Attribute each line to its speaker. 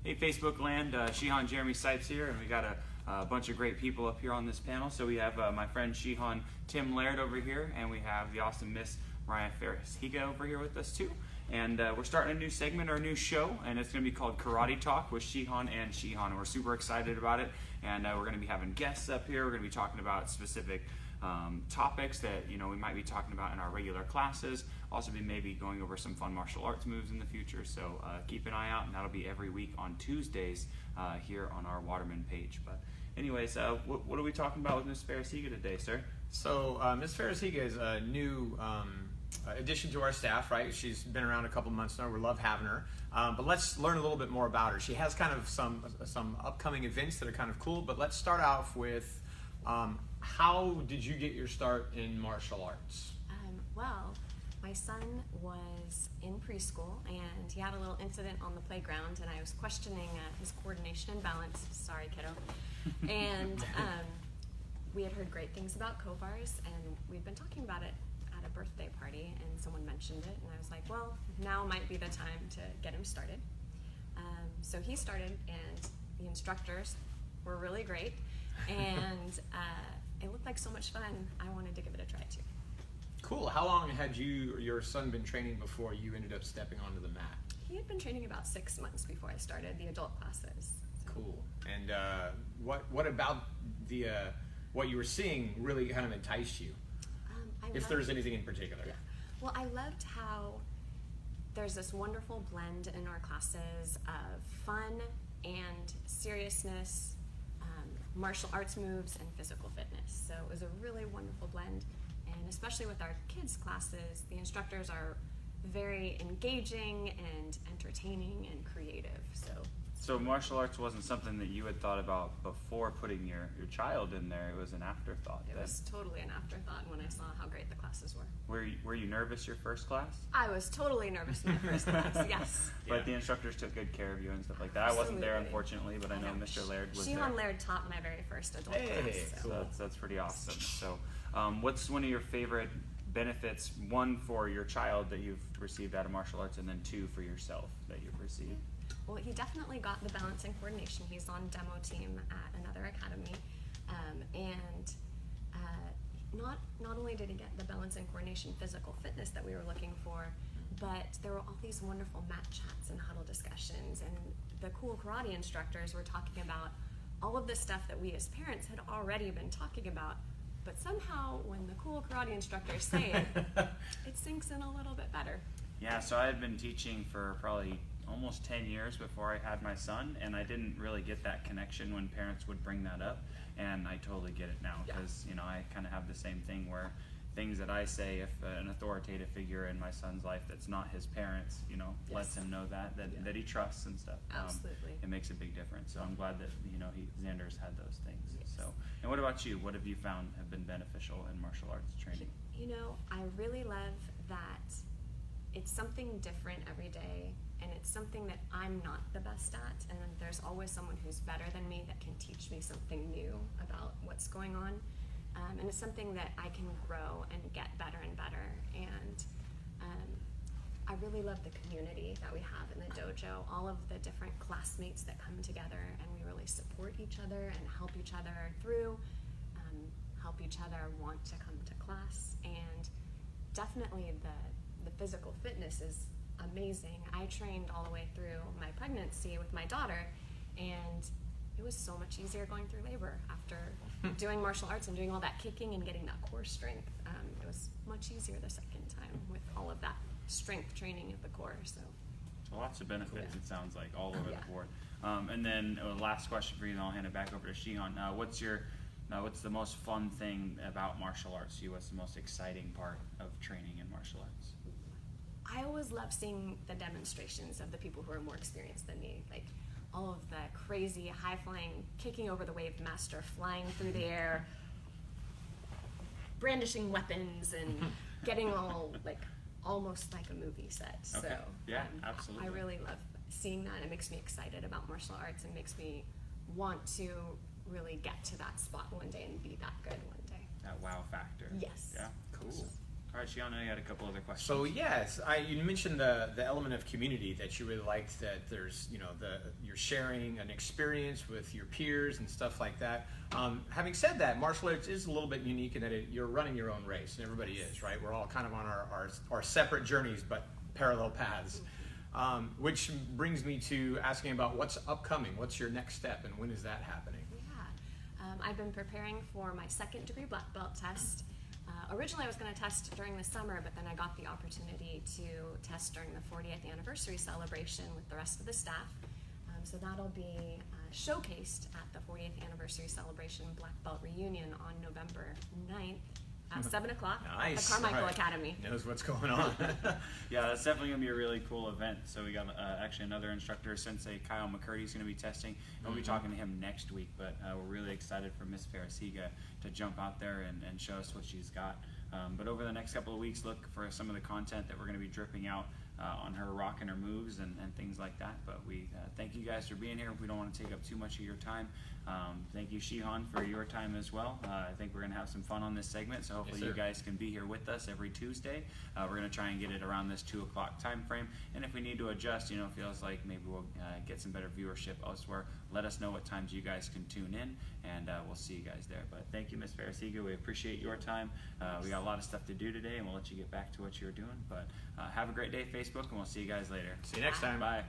Speaker 1: Hey, Facebook land, Shihan, Jeremy Sipes here, and we got a bunch of great people up here on this panel. So we have my friend Shihan, Tim Leard over here, and we have the awesome Miss Mariah Faris-Higa over here with us too. And we're starting a new segment or a new show, and it's going to be called Karate Talk with Shihan and Shihan. And we're super excited about it, and we're going to be having guests up here. We're going to be talking about specific topics that we might be talking about in our regular classes. Also be maybe going over some fun martial arts moves in the future. So keep an eye out, and that'll be every week on Tuesdays here on our Waterman page. But anyways, what are we talking about with Miss Faris-Higa today, sir?
Speaker 2: So Miss Faris-Higa is a new addition to our staff, right? She's been around a couple months now. We love having her. But let's learn a little bit more about her. She has kind of some upcoming events that are kind of cool. But let's start off with how did you get your start in martial arts?
Speaker 3: Well, my son was in preschool, and he had a little incident on the playground, and I was questioning his coordination and balance. Sorry, kiddo. And we had heard great things about Kovars, and we'd been talking about it at a birthday party, and someone mentioned it, and I was like, well, now might be the time to get him started. So he started, and the instructors were really great, and it looked like so much fun. I wanted to give it a try too.
Speaker 2: Cool. How long had you or your son been training before you ended up stepping onto the mat?
Speaker 3: He had been training about 6 months before I started the adult classes. So.
Speaker 2: Cool. And what about the what you were seeing really kind of enticed you? If there's anything in particular.
Speaker 3: Yeah. Well, I loved how there's this wonderful blend in our classes of fun and seriousness, martial arts moves, and physical fitness. So it was a really wonderful blend. And especially with our kids' classes, the instructors are very engaging and entertaining and creative.
Speaker 1: So martial arts wasn't something that you had thought about before putting your child in there. It was an afterthought.
Speaker 3: It was totally an afterthought when I saw how great the classes were.
Speaker 1: Were you nervous your first class?
Speaker 3: I was totally nervous in my first class, yes.
Speaker 1: But the instructors took good care of you and stuff like that.
Speaker 3: Absolutely.
Speaker 1: I wasn't there, unfortunately, but I know Mr. Laird was there.
Speaker 3: Shihan Laird taught my very first adult class.
Speaker 1: So that's pretty awesome. So what's one of your favorite benefits, one for your child that you've received out of martial arts, and then two for yourself that you've received?
Speaker 3: Well, he definitely got the balance and coordination. He's on demo team at another academy, and not only did he get the balance and coordination physical fitness that we were looking for, but there were all these wonderful mat chats and huddle discussions, and the cool karate instructors were talking about all of the stuff that we as parents had already been talking about, but somehow when the cool karate instructors say it, it sinks in a little bit better.
Speaker 1: Yeah, so I had been teaching for probably almost 10 years before I had my son, and I didn't really get that connection when parents would bring that up, and I totally get it now, because I kind of have the same thing where things that I say, if an authoritative figure in my son's life that's not his parents, lets him know that he trusts and stuff.
Speaker 3: Absolutely.
Speaker 1: It makes a big difference. So I'm glad that Xander's had those things.
Speaker 3: Yes.
Speaker 1: So, and what about you? What have you found have been beneficial in martial arts training?
Speaker 3: I really love that it's something different every day, and it's something that I'm not the best at, and there's always someone who's better than me that can teach me something new about what's going on. And it's something that I can grow and get better and better. And I really love the community that we have in the dojo, all of the different classmates that come together, and we really support each other and help each other through, help each other want to come to class. And definitely the physical fitness is amazing. I trained all the way through my pregnancy with my daughter, and it was so much easier going through labor after doing martial arts and doing all that kicking and getting that core strength. It was much easier the second time with all of that strength training at the core. So
Speaker 1: lots of benefits, it sounds like, all over the board. And then last question for you, and I'll hand it back over to Shihan. What's the most fun thing about martial arts to you? What's the most exciting part of training in martial arts?
Speaker 3: I always love seeing the demonstrations of the people who are more experienced than me, like all of the crazy high-flying, kicking over the wave master, flying through the air, brandishing weapons, and getting all almost like a movie set.
Speaker 1: Okay.
Speaker 3: So
Speaker 1: yeah, absolutely.
Speaker 3: I really love seeing that. It makes me excited about martial arts and makes me want to really get to that spot one day and be that good one day.
Speaker 1: That wow factor.
Speaker 3: Yes.
Speaker 1: Yeah, cool. All right, Shihan, I know you had a couple other questions.
Speaker 2: So yes, you mentioned the element of community that you really liked. That there's you're sharing an experience with your peers and stuff like that. Having said that, martial arts is a little bit unique in that you're running your own race, and everybody is, right? We're all kind of on our separate journeys, but parallel paths. Which brings me to asking about what's upcoming. What's your next step, and when is that happening?
Speaker 3: Yeah, I've been preparing for my second degree black belt test. Originally, I was going to test during the summer, but then I got the opportunity to test during the 40th anniversary celebration with the rest of the staff. So that'll be showcased at the 40th anniversary celebration black belt reunion on November 9th at 7 o'clock at the Carmichael Academy.
Speaker 2: Knows what's going on.
Speaker 1: Yeah, that's definitely going to be a really cool event. So we got actually another instructor, Sensei Kyle McCurdy, is going to be testing. And we'll be talking to him next week, but we're really excited for Miss Faris-Higa to jump out there and show us what she's got. But over the next couple of weeks, look for some of the content that we're going to be dripping out on her rock and her moves and things like that. But we thank you guys for being here. We don't want to take up too much of your time. Thank you, Shihan, for your time as well. I think we're going to have some fun on this segment, so hopefully you guys can be here with us every Tuesday. We're going to try and get it around this 2 o'clock time frame, and if we need to adjust, feels like maybe we'll get some better viewership elsewhere, let us know what times you guys can tune in, and we'll see you guys there. But thank you, Miss Faris-Higa. We appreciate your time. We got a lot of stuff to do today, and we'll let you get back to what you're doing. But have a great day, Facebook, and we'll see you guys later.
Speaker 2: See you next time.
Speaker 1: Bye.